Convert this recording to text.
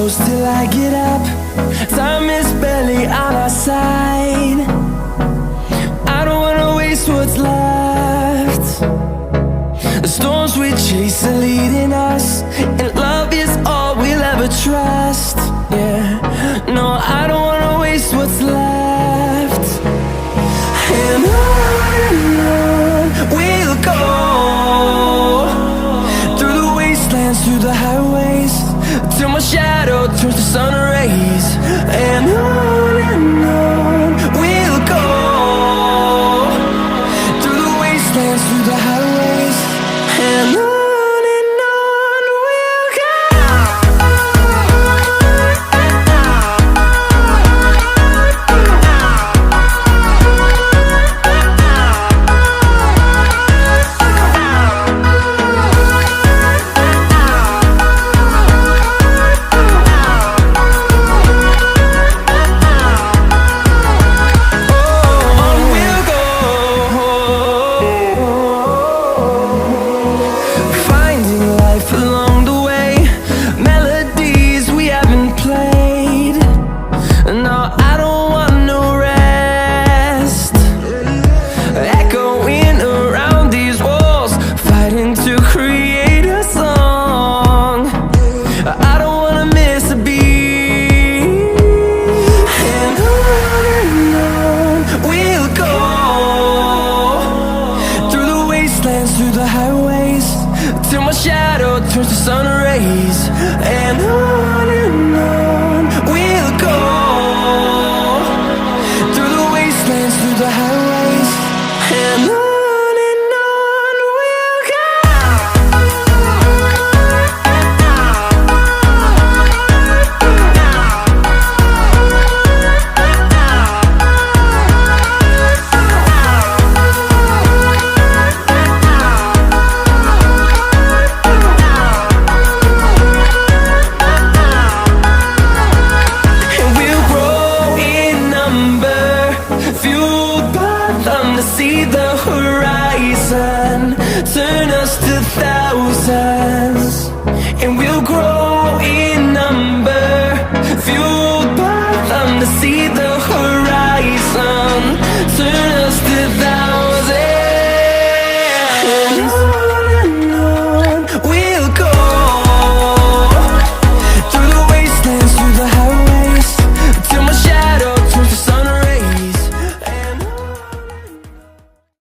close till I get up. Time is barely on our side. I don't wanna waste what's left. The storms we chase are leading us, and love is all we'll ever trust. Yeah, no, I don't wanna waste what's left. And on we'll go, through the wastelands, through the highways, till my shadow turns to sun rays. And on we'll go, through the wastelands, through the highways, and on we'll go. Through the highways, till my shadow turns to sun rays. And on we'll go, through the wastelands, through the highways, and on we'll go. See the horizon turn us to thousands, and we'll grow in number, fuel